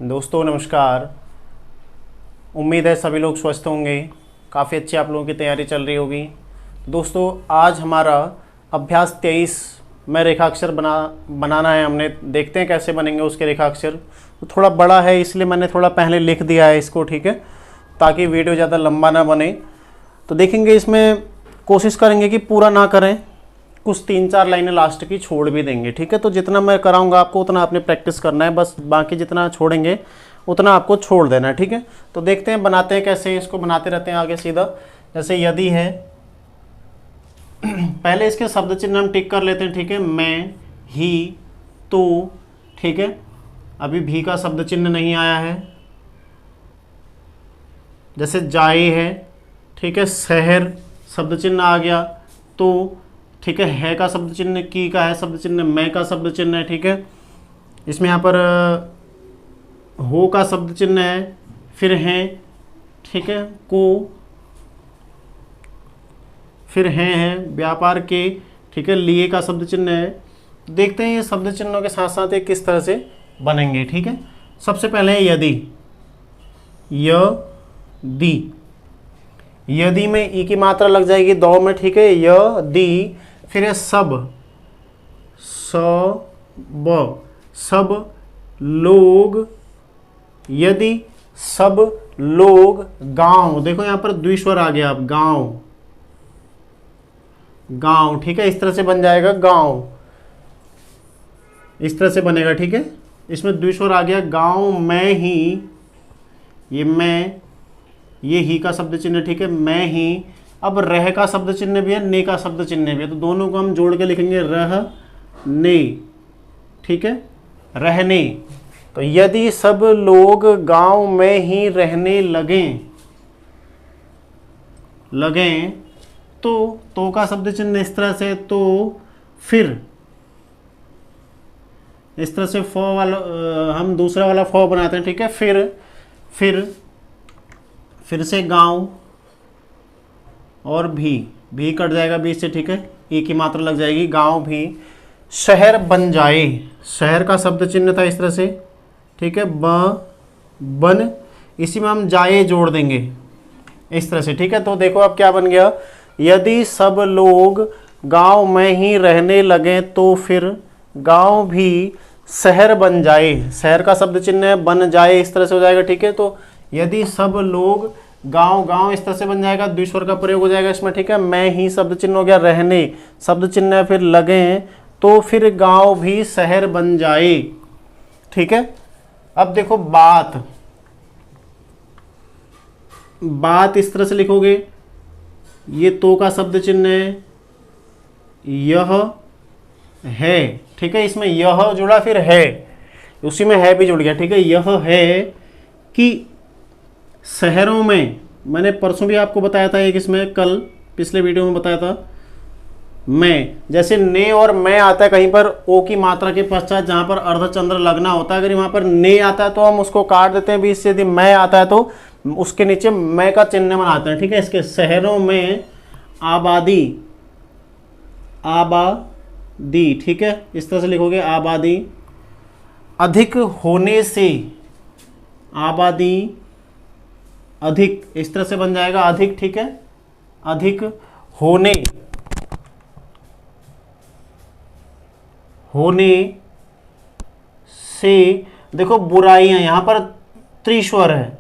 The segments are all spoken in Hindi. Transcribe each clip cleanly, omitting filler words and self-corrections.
दोस्तों नमस्कार। उम्मीद है सभी लोग स्वस्थ होंगे। काफ़ी अच्छी आप लोगों की तैयारी चल रही होगी। दोस्तों आज हमारा अभ्यास 23 में रेखाक्षर बनाना है हमने। देखते हैं कैसे बनेंगे उसके रेखाक्षर। तो थोड़ा बड़ा है इसलिए मैंने थोड़ा पहले लिख दिया है इसको, ठीक है, ताकि वीडियो ज़्यादा लंबा ना बने। तो देखेंगे, इसमें कोशिश करेंगे कि पूरा ना करें, कुछ 3-4 लाइनें लास्ट की छोड़ भी देंगे, ठीक है। तो जितना मैं कराऊंगा आपको उतना आपने प्रैक्टिस करना है, बस बाकी जितना छोड़ेंगे उतना आपको छोड़ देना है, ठीक है। तो देखते हैं बनाते हैं कैसे, इसको बनाते रहते हैं आगे सीधा। जैसे यदि है, पहले इसके शब्द चिन्ह हम टिक कर लेते हैं, ठीक है। मैं, ही, तो, ठीक है। अभी भी का शब्द चिन्ह नहीं आया है। जैसे जाए है, ठीक है, शहर शब्द चिन्ह आ गया, तो ठीक है का शब्द चिन्ह, की का है शब्द चिन्ह, मैं का शब्द चिन्ह है, ठीक है। इसमें यहाँ पर हो का शब्द चिन्ह है, फिर है, ठीक है, को, फिर है व्यापार के, ठीक है, लिए का शब्द चिन्ह है। देखते हैं ये शब्द चिन्हों के साथ साथ ये किस तरह से बनेंगे, ठीक है। सबसे पहले है यदि। यदि में ई की मात्रा लग जाएगी दो में, ठीक है, यदि। फिर है सब, सब लोग। यदि सब लोग गांव, देखो यहां पर द्विस्वर आ गया, अब गांव, ठीक है, इस तरह से बन जाएगा गांव, इस तरह से बनेगा, ठीक है। इसमें द्विस्वर आ गया, गांव में ही, ये मैं, ये ही का शब्द चिन्ह, ठीक है, मैं ही। अब रह का शब्द चिन्ह भी है, ने का शब्द चिन्ह भी है, तो दोनों को हम जोड़ के लिखेंगे रह ने, ठीक है, रहने। तो यदि सब लोग गांव में ही रहने लगें तो का शब्द चिन्ह इस तरह से, तो फिर इस तरह से फो वाला हम दूसरा वाला फो बनाते हैं, ठीक है। फिर से गांव और भी कट जाएगा बीच से, ठीक है, ई की मात्रा लग जाएगी, गांव भी। शहर बन जाए, शहर का शब्द चिन्ह था इस तरह से, ठीक है, बन, इसी में हम जाए जोड़ देंगे इस तरह से, ठीक है। तो देखो अब क्या बन गया, यदि सब लोग गांव में ही रहने लगे तो फिर गांव भी शहर बन जाए। शहर का शब्द चिन्ह है, बन जाए इस तरह से हो जाएगा, ठीक है। तो यदि सब लोग गांव इस तरह से बन जाएगा, द्विस्वर का प्रयोग हो जाएगा इसमें, ठीक है। मैं ही शब्द चिन्ह हो गया, रहने शब्द चिन्ह है, फिर लगे, तो फिर गांव भी शहर बन जाए, ठीक है। अब देखो बात इस तरह से लिखोगे, ये तो का शब्द चिन्ह है, यह है, ठीक है, इसमें यह जुड़ा, फिर है, उसी में है भी जुड़ गया, ठीक है। यह है कि शहरों में, मैंने परसों भी आपको बताया था एक, इसमें कल पिछले वीडियो में बताया था, मैं, जैसे ने और मैं आता है कहीं पर ओ की मात्रा के पश्चात, जहां पर अर्धचंद्र लगना होता है, अगर वहां पर ने आता है तो हम उसको काट देते हैं बीच से। यदि मैं आता है तो उसके नीचे मैं का चिन्ह बनाते हैं, ठीक है। इसके शहरों में आबादी, ठीक है, इस तरह से लिखोगे, आबादी। अधिक होने से, आबादी अधिक, इस तरह से बन जाएगा, अधिक, ठीक है, अधिक होने से। देखो बुराइयां, यहां पर त्रिस्वर है,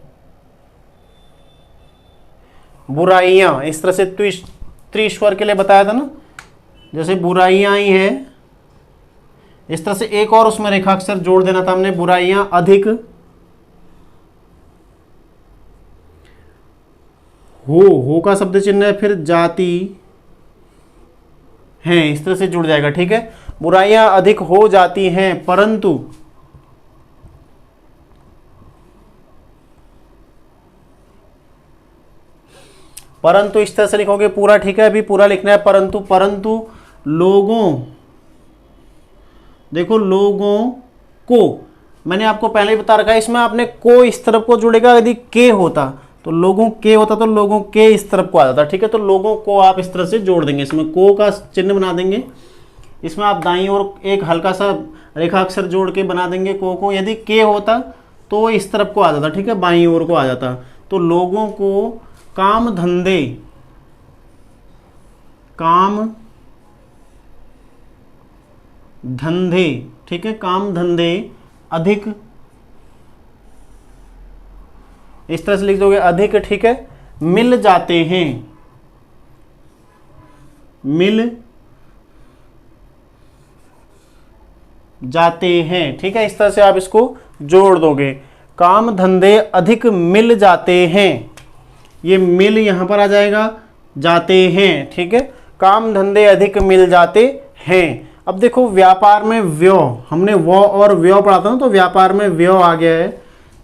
बुराइयां, इस तरह से त्रिस्वर के लिए बताया था ना, जैसे बुराइयां ही है, इस तरह से एक और उसमें रेखाक्षर जोड़ देना था हमने, बुराइयां अधिक हो का शब्द चिन्ह है, फिर जाति हैं, इस तरह से जुड़ जाएगा, ठीक है। बुराइयां अधिक हो जाती हैं, परंतु इस तरह से लिखोगे पूरा, ठीक है। अभी पूरा लिखना है, परंतु लोगों, देखो लोगों को, मैंने आपको पहले ही बता रखा है, इसमें आपने को इस तरफ को जुड़ेगा, यदि के होता तो लोगों के होता तो लोगों के इस तरफ को आ जाता, ठीक है। तो लोगों को आप इस तरह से जोड़ देंगे, इसमें को का चिन्ह बना देंगे, इसमें आप दाईं ओर एक हल्का सा रेखा अक्षर जोड़ के बना देंगे को। यदि के होता तो इस तरफ को आ जाता, ठीक है, बाईं ओर को आ जाता। तो लोगों को काम धंधे, काम धंधे, ठीक है, काम धंधे अधिक, इस तरह से लिख दोगे अधिक, ठीक है, मिल जाते हैं, मिल जाते हैं, ठीक है, इस तरह से आप इसको जोड़ दोगे। काम धंधे अधिक मिल जाते हैं, ये मिल यहां पर आ जाएगा, जाते हैं, ठीक है, काम धंधे अधिक मिल जाते हैं। अब देखो व्यापार में व्यो, हमने वो और व्यो पढ़ा था ना, तो व्यापार में व्यो आ गया है।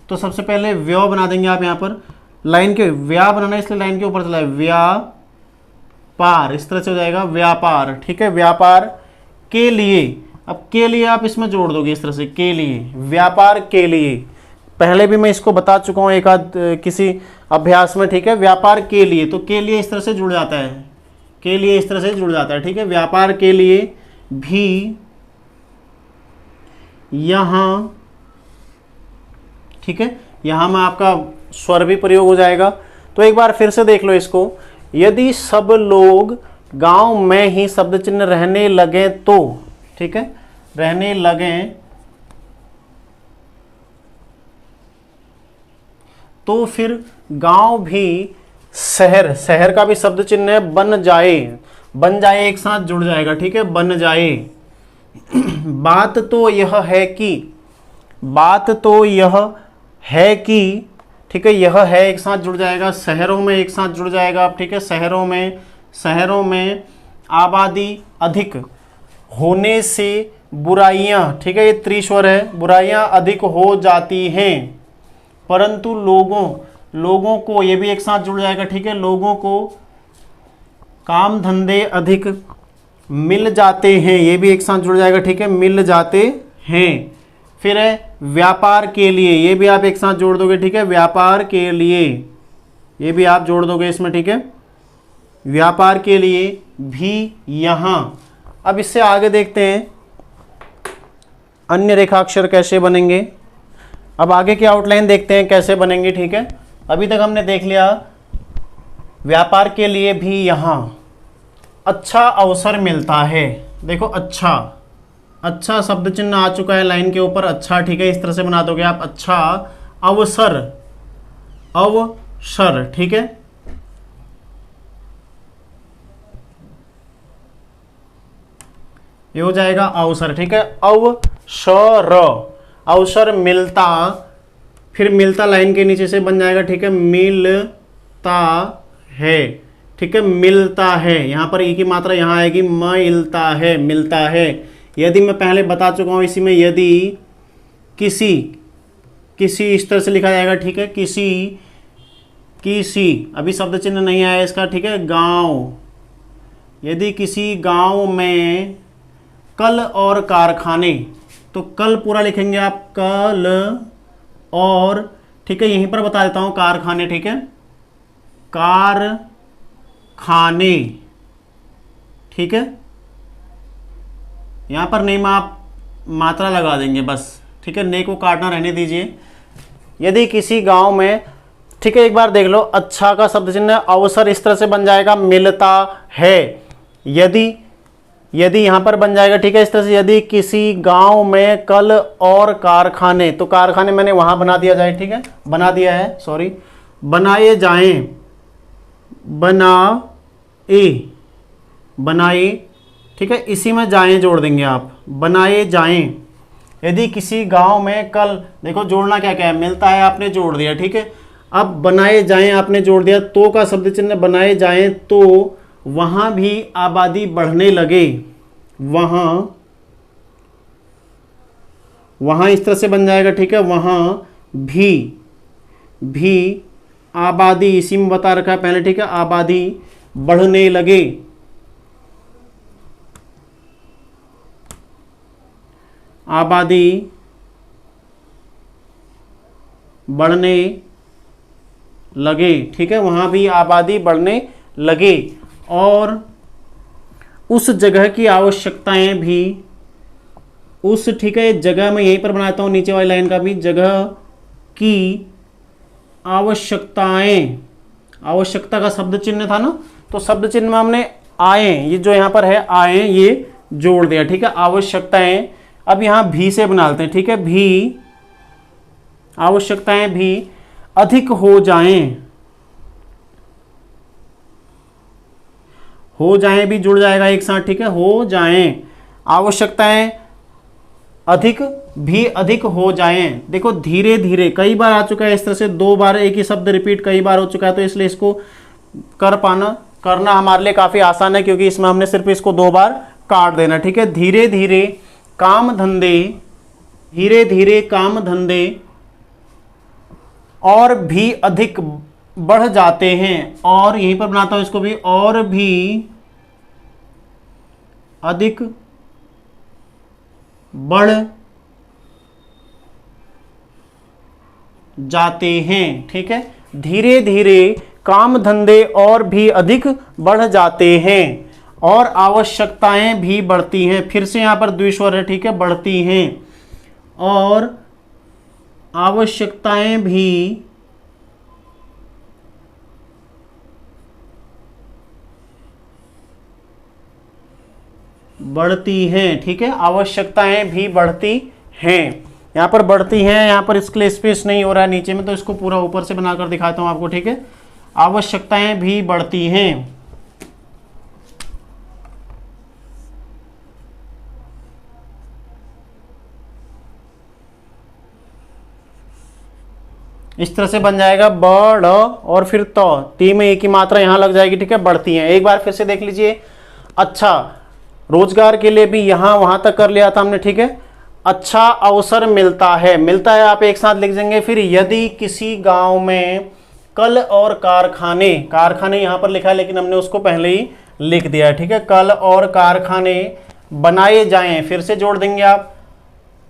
तो सबसे पहले व्यो बना देंगे आप यहाँ पर, लाइन के व्या बनाना है इसलिए लाइन के ऊपर चला है, व्यापार, इस तरह से हो जाएगा व्यापार, ठीक है, व्यापार के लिए। अब के लिए आप इसमें जोड़ दोगे इस तरह से, के लिए, व्यापार के लिए। पहले भी मैं इसको बता चुका हूँ एक आध किसी अभ्यास में, ठीक है, व्यापार के लिए, तो के लिए इस तरह से जुड़ जाता है, के लिए इस तरह से जुड़ जाता है, ठीक है, व्यापार के लिए भी यहां, ठीक है, यहां में आपका स्वर भी प्रयोग हो जाएगा। तो एक बार फिर से देख लो इसको, यदि सब लोग गांव में ही शब्द चिन्ह रहने लगे तो, ठीक है, रहने लगे तो फिर गांव भी शहर, शहर का भी शब्द चिन्ह बन जाए, बन जाए एक साथ जुड़ जाएगा, ठीक है, बन जाए। बात तो यह है कि, बात तो यह है कि, ठीक है, यह है एक साथ जुड़ जाएगा, शहरों में एक साथ जुड़ जाएगा, ठीक है, शहरों में, शहरों में आबादी अधिक होने से बुराइयां, ठीक है, ये त्रिस्वर है, बुराइयां अधिक हो जाती हैं, परंतु लोगों को, ये भी एक साथ जुड़ जाएगा, ठीक है, लोगों को काम धंधे अधिक मिल जाते हैं, ये भी एक साथ जुड़ जाएगा, ठीक है, मिल जाते हैं। फिर है व्यापार के लिए, ये भी आप एक साथ जोड़ दोगे, ठीक है, व्यापार के लिए, ये भी आप जोड़ दोगे इसमें, ठीक है, व्यापार के लिए भी यहां। अब इससे आगे देखते हैं अन्य रेखाक्षर कैसे बनेंगे। अब आगे की आउटलाइन देखते हैं कैसे बनेंगे, ठीक है। अभी तक हमने देख लिया व्यापार के लिए भी यहां अच्छा अवसर मिलता है, देखो अच्छा, अच्छा शब्द चिन्ह आ चुका है लाइन के ऊपर, अच्छा, ठीक है, इस तरह से बना दोगे आप, अच्छा अवसर, अवसर, ठीक है, ये हो जाएगा अवसर, ठीक है, अवसर, अवसर मिलता, फिर मिलता लाइन के नीचे से बन जाएगा, ठीक है, मिलता है, ठीक है, मिलता है, यहां पर ई की मात्रा यहां आएगी, मिलता है, मिलता है। यदि मैं पहले बता चुका हूं इसी में, यदि किसी, किसी इस तरह से लिखा जाएगा, ठीक है, किसी, किसी, अभी शब्द चिन्ह नहीं आया इसका, ठीक है, गांव, यदि किसी गांव में कल और कारखाने, तो कल पूरा लिखेंगे आप, कल और, ठीक है, यहीं पर बता देता हूं कारखाने, ठीक है, कारखाने, ठीक है, यहां पर नेम आप मात्रा लगा देंगे बस, ठीक है, ने को काटना रहने दीजिए। यदि किसी गांव में, ठीक है, एक बार देख लो, अच्छा का शब्द चिन्ह अवसर इस तरह से बन जाएगा, मिलता है, यदि, यदि यहां पर बन जाएगा, ठीक है, इस तरह से, यदि किसी गांव में कल और कारखाने, तो कारखाने मैंने वहां बना दिया जाए, ठीक है, बना दिया है, सॉरी, बनाए जाएं, बनाए, बनाए, ठीक है, इसी में जाएं जोड़ देंगे आप, बनाए जाएं। यदि किसी गांव में कल, देखो जोड़ना क्या क्या है, मिलता है आपने जोड़ दिया, ठीक है, अब बनाए जाएं आपने जोड़ दिया, तो का शब्द चिन्ह बनाए जाएं, तो वहां भी आबादी बढ़ने लगे, वहां, वहां इस तरह से बन जाएगा, ठीक है, वहां भी आबादी, इसी में बता रखा है पहले, ठीक है, आबादी बढ़ने लगे, आबादी बढ़ने लगे, ठीक है, वहां भी आबादी बढ़ने लगे, और उस जगह की आवश्यकताएं भी, उस, ठीक है, जगह में यहीं पर बनाता हूं नीचे वाली लाइन का भी, जगह की आवश्यकताएं, आवश्यकता का शब्द चिन्ह था ना, तो शब्द चिन्ह में हमने आए, ये जो यहाँ पर है आए, ये जोड़ दिया, ठीक है। आवश्यकताएं, अब यहाँ भी से बनाते हैं, ठीक है। भी, आवश्यकताएं भी अधिक हो जाएं, हो जाएं भी जुड़ जाएगा एक साथ, ठीक है। हो जाएं, आवश्यकताएं अधिक भी अधिक हो जाएं। देखो धीरे धीरे कई बार आ चुका है इस तरह से, 2 बार एक ही शब्द रिपीट कई बार हो चुका है, तो इसलिए इसको करना हमारे लिए काफी आसान है, क्योंकि इसमें हमने सिर्फ इसको 2 बार काट देना, ठीक है। धीरे धीरे काम धंधे, धीरे धीरे काम धंधे और भी अधिक बढ़ जाते हैं, और यहीं पर बनाता हूं इसको भी, और भी अधिक बढ़ जाते हैं, ठीक है। धीरे धीरे काम धंधे और भी अधिक बढ़ जाते हैं, और आवश्यकताएं भी बढ़ती हैं। फिर से यहां पर द्विस्वर है, ठीक है, बढ़ती हैं, और आवश्यकताएं भी बढ़ती हैं, ठीक है। आवश्यकताएं भी बढ़ती हैं, यहां पर बढ़ती हैं, यहां पर इसके लिए स्पेस नहीं हो रहा है नीचे में, तो इसको पूरा ऊपर से बनाकर दिखाता हूं आपको, ठीक है। आवश्यकताएं भी बढ़ती हैं, इस तरह से बन जाएगा बड़ और फिर तो, ती में एक ही मात्रा यहां लग जाएगी, ठीक है। बढ़ती हैं, एक बार फिर से देख लीजिए। अच्छा, रोजगार के लिए भी यहां वहां तक कर लिया था हमने, ठीक है। अच्छा अवसर मिलता है, मिलता है आप एक साथ लिख देंगे। फिर यदि किसी गांव में कल और कारखाने, कारखाने यहां पर लिखा है लेकिन हमने उसको पहले ही लिख दिया है, ठीक है। कल और कारखाने बनाए जाएं, फिर से जोड़ देंगे आप,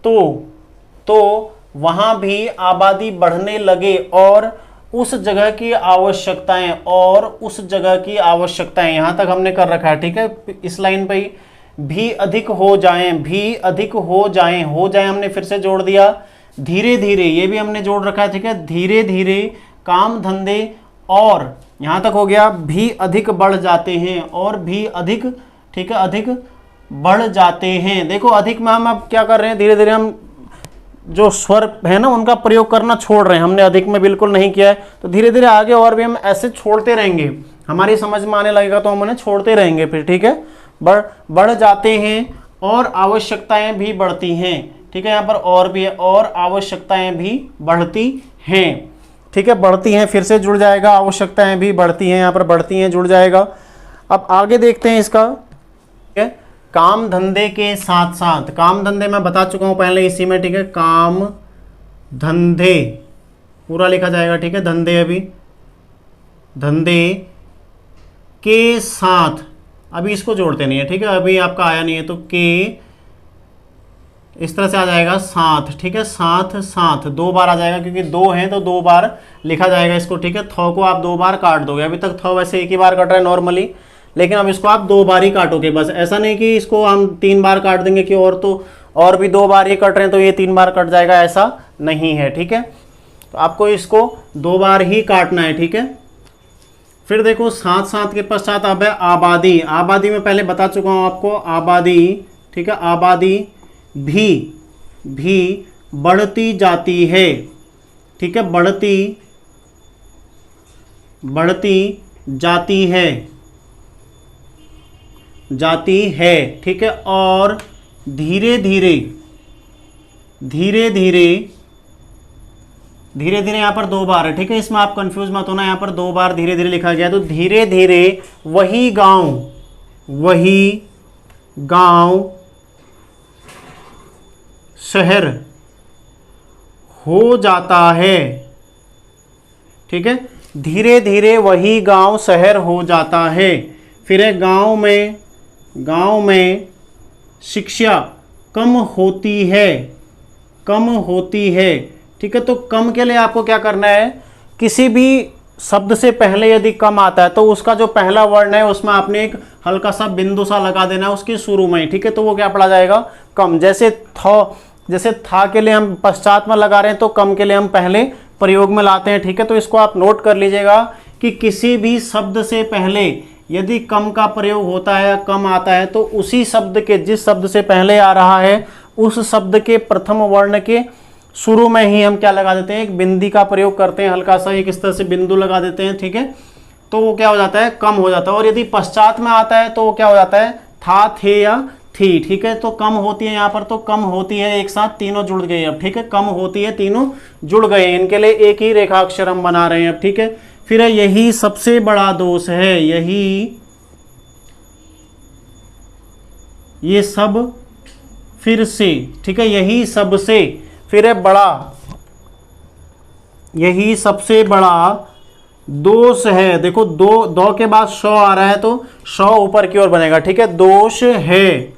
तो वहां भी आबादी बढ़ने लगे, और उस जगह की आवश्यकताएं, और उस जगह की आवश्यकताएं, यहां तक हमने कर रखा है, ठीक है। इस लाइन पे भी अधिक हो जाएं, भी अधिक हो जाएं, हो जाएं हमने फिर से जोड़ दिया। धीरे धीरे, ये भी हमने जोड़ रखा है, ठीक है। धीरे धीरे काम धंधे, और यहां तक हो गया, भी अधिक बढ़ जाते हैं, और भी अधिक, ठीक है, अधिक बढ़ जाते हैं। देखो अधिक में हम अब क्या कर रहे हैं, धीरे धीरे हम जो स्वर है ना उनका प्रयोग करना छोड़ रहे हैं, हमने अधिक में बिल्कुल नहीं किया है, तो धीरे धीरे आगे और भी हम ऐसे छोड़ते रहेंगे, हमारी समझ में आने लगेगा तो हम उन्हें छोड़ते रहेंगे फिर, ठीक है। बढ़ जाते हैं, और आवश्यकताएं भी बढ़ती हैं, ठीक है। यहाँ पर और भी है, और आवश्यकताएं भी बढ़ती हैं, ठीक है। बढ़ती हैं फिर से जुड़ जाएगा, आवश्यकताएं भी बढ़ती हैं, यहाँ पर बढ़ती हैं जुड़ जाएगा। अब आगे देखते हैं इसका, ठीक है। काम धंधे के साथ साथ, काम धंधे मैं बता चुका हूं पहले इसी में, ठीक है। काम धंधे पूरा लिखा जाएगा, ठीक है। धंधे, अभी धंधे के साथ, अभी इसको जोड़ते नहीं है, ठीक है। अभी आपका आया नहीं है तो के इस तरह से आ जाएगा, साथ, ठीक है। साथ साथ 2 बार आ जाएगा, क्योंकि 2 हैं तो 2 बार लिखा जाएगा इसको, ठीक है। थौ को आप 2 बार काट दोगे, अभी तक थौ वैसे एक ही बार कट रहा है नॉर्मली, लेकिन अब इसको आप 2 बार ही काटोगे बस। ऐसा नहीं कि इसको हम 3 बार काट देंगे कि और तो और भी 2 बार ही कट रहे हैं तो ये 3 बार कट जाएगा, ऐसा नहीं है, ठीक है। तो आपको इसको 2 बार ही काटना है, ठीक है। फिर देखो साथ साथ के पश्चात अब है आबादी। आबादी में पहले बता चुका हूं आपको, आबादी, ठीक है। आबादी भी बढ़ती जाती है, ठीक है। बढ़ती जाती है, ठीक है। और धीरे धीरे यहाँ पर 2 बार है, ठीक है। इसमें आप कंफ्यूज मत होना, यहाँ पर 2 बार धीरे धीरे लिखा गया, तो धीरे धीरे वही गांव शहर हो जाता है, ठीक है। धीरे धीरे वही गांव शहर हो जाता है। फिर है गांव में शिक्षा कम होती है, ठीक है। तो कम के लिए आपको क्या करना है, किसी भी शब्द से पहले यदि कम आता है तो उसका जो पहला वर्ण है उसमें आपने एक हल्का सा बिंदु सा लगा देना है उसके शुरू में, ठीक है। तो वो क्या पढ़ा जाएगा, कम। जैसे जैसे था के लिए हम पश्चात में लगा रहे हैं तो कम के लिए हम पहले प्रयोग में लाते हैं, ठीक है। तो इसको आप नोट कर लीजिएगा कि किसी भी शब्द से पहले यदि कम का प्रयोग होता है या कम आता है तो उसी शब्द के, जिस शब्द से पहले आ रहा है उस शब्द के प्रथम वर्ण के शुरू में ही हम क्या लगा देते हैं, एक बिंदी का प्रयोग करते हैं, हल्का सा एक इस तरह से बिंदु लगा देते हैं, ठीक है। तो वो क्या हो जाता है, कम हो जाता है। और यदि पश्चात में आता है तो वो क्या हो जाता है, था, थे या थी, ठीक है। तो कम होती है यहाँ पर, तो कम होती है एक साथ तीनों जुड़ गए अब, ठीक है। कम होती है तीनों जुड़ गए, इनके लिए एक ही रेखाक्षर हम बना रहे हैं अब, ठीक है। फिर यही सबसे बड़ा दोष है, यही ये सब फिर से, ठीक है, यही सबसे, फिर है बड़ा, यही सबसे बड़ा दोष है। देखो दो के बाद शौ आ रहा है तो शौ ऊपर की ओर बनेगा, ठीक है, दोष है।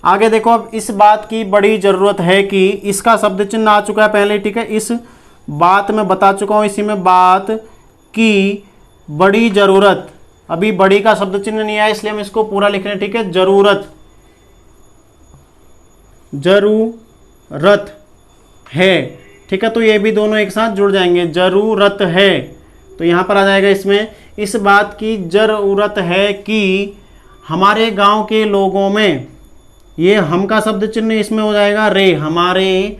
आगे देखो, अब इस बात की बड़ी जरूरत है कि इसका शब्द चिन्ह आ चुका है पहले, ठीक है। इस बात में बता चुका हूं, इसी में बात की बड़ी जरूरत, अभी बड़ी का शब्द चिन्ह नहीं आया इसलिए हम इसको पूरा लिख रहे हैं, ठीक है। जरूरत, जरूरत है, ठीक है। तो ये भी दोनों एक साथ जुड़ जाएंगे, जरूरत है, तो यहां पर आ जाएगा इसमें, इस बात की जरूरत है कि हमारे गांव के लोगों में, ये हम का शब्द चिन्ह इसमें हो जाएगा रे, हमारे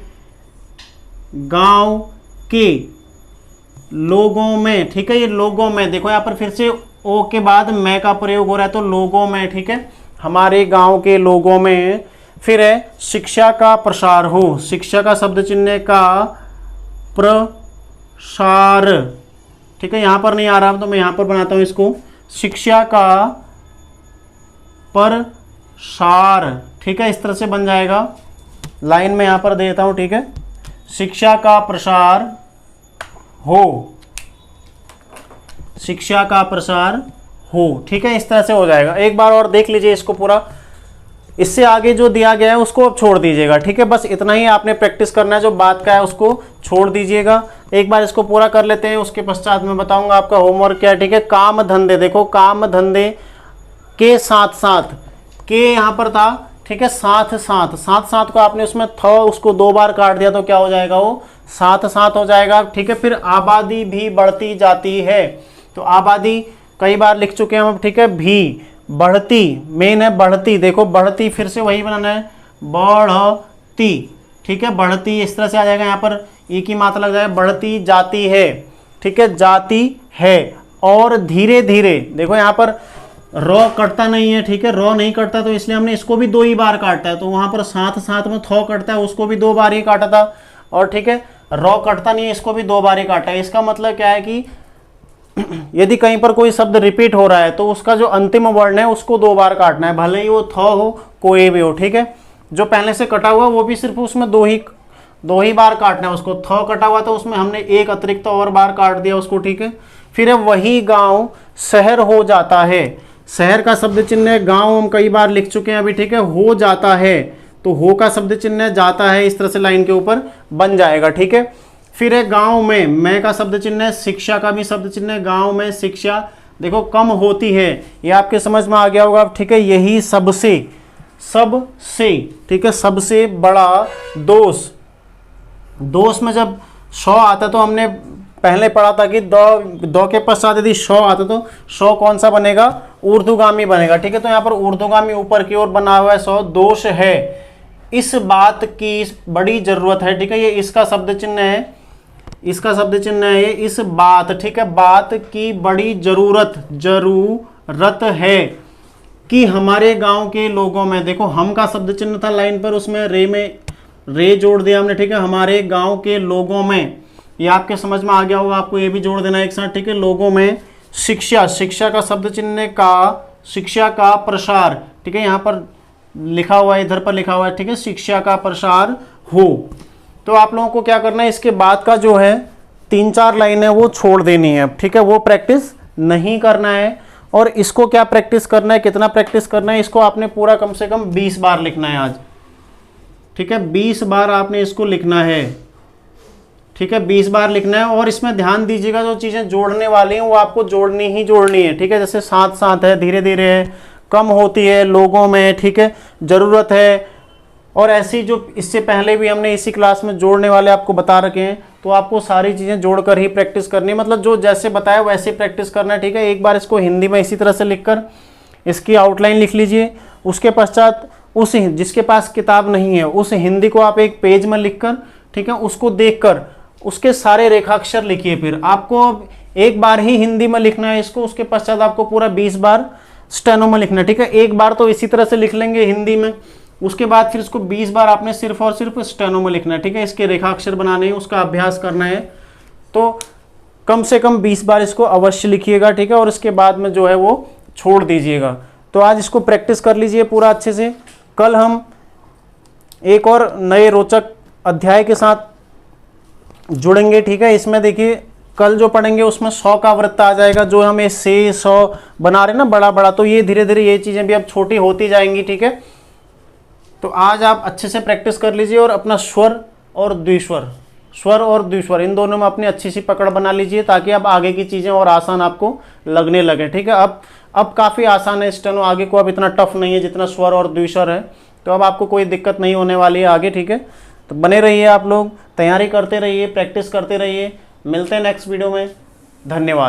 गांव के लोगों में, ठीक है। ये लोगों में, देखो यहाँ पर फिर से ओ के बाद मैं का प्रयोग हो रहा है तो लोगों में, ठीक है, हमारे गांव के लोगों में। फिर है शिक्षा का प्रसार हो, शिक्षा का शब्द चिन्ह का प्रसार, ठीक है। यहां पर नहीं आ रहा तो मैं यहां पर बनाता हूं इसको, शिक्षा का प्रसार, ठीक है, इस तरह से बन जाएगा। लाइन में यहां पर देता हूं, ठीक है, शिक्षा का प्रसार हो, शिक्षा का प्रसार हो, ठीक है, इस तरह से हो जाएगा। एक बार और देख लीजिए इसको पूरा, इससे आगे जो दिया गया है उसको अब छोड़ दीजिएगा, ठीक है। बस इतना ही आपने प्रैक्टिस करना है, जो बात का है उसको छोड़ दीजिएगा। एक बार इसको पूरा कर लेते हैं, उसके पश्चात मैं बताऊंगा आपका होमवर्क क्या है, ठीक है। काम धंधे, देखो काम धंधे के साथ साथ, के यहाँ पर था, ठीक है, साथ साथ, साथ साथ को आपने उसमें था उसको 2 बार काट दिया तो क्या हो जाएगा, वो साथ साथ हो जाएगा, ठीक है। फिर आबादी भी बढ़ती जाती है, तो आबादी कई बार लिख चुके हैं हम, ठीक है। भी, बढ़ती, मेन है बढ़ती, देखो बढ़ती, फिर से वही बनाना है, बढ़ती, ठीक है, बढ़ती, इस तरह से आ जाएगा। यहाँ पर ई की मात्रा लग जाएगा, बढ़ती जाती है, ठीक है, जाती है। और धीरे धीरे, देखो यहाँ पर रॉ कटता नहीं है, ठीक है, रॉ नहीं कटता तो इसलिए हमने इसको भी 2 ही बार काटता है, तो वहां पर साथ साथ में थौ कटता है, उसको भी 2 बार ही काटा था। और ठीक है, रॉ कटता नहीं है, इसको भी 2 बार ही काटा है। इसका मतलब क्या है कि यदि कहीं पर कोई शब्द रिपीट हो रहा है तो उसका जो अंतिम वर्ण है उसको 2 बार काटना है, भले ही वो थ हो कोई भी हो, ठीक है। जो पहले से कटा हुआ वो भी सिर्फ उसमें दो ही बार काटना है उसको। थ कटा हुआ तो उसमें हमने एक अतिरिक्त और बार काट दिया उसको, ठीक है। फिर वही गांव शहर हो जाता है, शहर का शब्द चिन्ह है, गांव हम कई बार लिख चुके हैं अभी, ठीक है। हो जाता है तो हो का शब्द चिन्ह है, जाता है, इस तरह से लाइन के ऊपर बन जाएगा, ठीक है। फिर है गांव में, मैं का शब्द चिन्ह है, शिक्षा का भी शब्द चिन्ह है, गांव में शिक्षा, देखो कम होती है, ये आपके समझ में आ गया होगा, ठीक है। यही सबसे, ठीक है, सबसे बड़ा दोष, दोष में जब शौ आता तो हमने पहले पढ़ा था कि दो के पश्चात यदि शौ आता तो शौ कौन सा बनेगा, ऊर्ध्वगामी बनेगा, ठीक है। तो यहाँ पर ऊर्ध्वगामी ऊपर की ओर बना हुआ है शौ, दोष है, इस बात की बड़ी जरूरत है, ठीक है। ये इसका शब्द चिन्ह है, इसका शब्द चिन्ह है ये, इस बात, ठीक है, बात की बड़ी जरूरत है कि हमारे गांव के लोगों में, देखो हम का शब्द चिन्ह था लाइन पर, उसमें रे में रे जोड़ दिया हमने, ठीक है। हमारे गांव के लोगों में, ये आपके समझ में आ गया होगा, आपको ये भी जोड़ देना एक साथ, ठीक है। लोगों में शिक्षा, शिक्षा का शब्द चिन्ह का शिक्षा का प्रसार, ठीक है, यहाँ पर लिखा हुआ है, इधर पर लिखा हुआ है, ठीक है, शिक्षा का प्रसार हो। तो आप लोगों को क्या करना है, इसके बाद का जो है 3-4 लाइन है वो छोड़ देनी है, ठीक है, वो प्रैक्टिस नहीं करना है। और इसको क्या प्रैक्टिस करना है, कितना प्रैक्टिस करना है, इसको आपने पूरा कम से कम 20 बार लिखना है आज, ठीक है, 20 बार आपने इसको लिखना है, ठीक है, 20 बार लिखना है। और इसमें ध्यान दीजिएगा, जो चीज़ें जोड़ने वाली हैं वो आपको जोड़नी ही जोड़नी है, ठीक है। जैसे साथ साथ है, धीरे धीरे है, कम होती है, लोगों में, ठीक है, जरूरत है, और ऐसी जो इससे पहले भी हमने इसी क्लास में जोड़ने वाले आपको बता रखे हैं, तो आपको सारी चीज़ें जोड़कर ही प्रैक्टिस करनी है, मतलब जो जैसे बताया वैसे प्रैक्टिस करना है, ठीक है। एक बार इसको हिंदी में इसी तरह से लिखकर इसकी आउटलाइन लिख लीजिए। उसके पश्चात उस जिसके पास किताब नहीं है उस हिंदी को आप एक पेज में लिखकर, ठीक है, उसको देखकर उसके सारे रेखाक्षर लिखिए। फिर आपको एक बार ही हिंदी में लिखना है इसको, उसके पश्चात आपको पूरा 20 बार स्टेनो में लिखना है, ठीक है। एक बार तो इसी तरह से लिख लेंगे हिंदी में, उसके बाद फिर इसको 20 बार आपने सिर्फ और सिर्फ स्टेनो में लिखना है, ठीक है। इसके रेखाक्षर बनाने हैं, उसका अभ्यास करना है, तो कम से कम 20 बार इसको अवश्य लिखिएगा, ठीक है। और इसके बाद में जो है वो छोड़ दीजिएगा। तो आज इसको प्रैक्टिस कर लीजिए पूरा अच्छे से। कल हम एक और नए रोचक अध्याय के साथ जुड़ेंगे, ठीक है। इसमें देखिए कल जो पढ़ेंगे उसमें 100 का वृत्त आ जाएगा, जो हमें से 100 बना रहे ना बड़ा बड़ा, तो ये धीरे धीरे ये चीज़ें भी अब छोटी होती जाएंगी, ठीक है। तो आज आप अच्छे से प्रैक्टिस कर लीजिए और अपना स्वर और द्विस्वर इन दोनों में अपनी अच्छी सी पकड़ बना लीजिए, ताकि अब आगे की चीज़ें और आसान आपको लगने लगे, ठीक है। अब काफ़ी आसान है स्टेनो, आगे को अब इतना टफ नहीं है जितना स्वर और द्विस्वर है, तो अब आपको कोई दिक्कत नहीं होने वाली है आगे, ठीक है। तो बने रहिए आप लोग, तैयारी करते रहिए, प्रैक्टिस करते रहिए। मिलते हैं नेक्स्ट वीडियो में। धन्यवाद।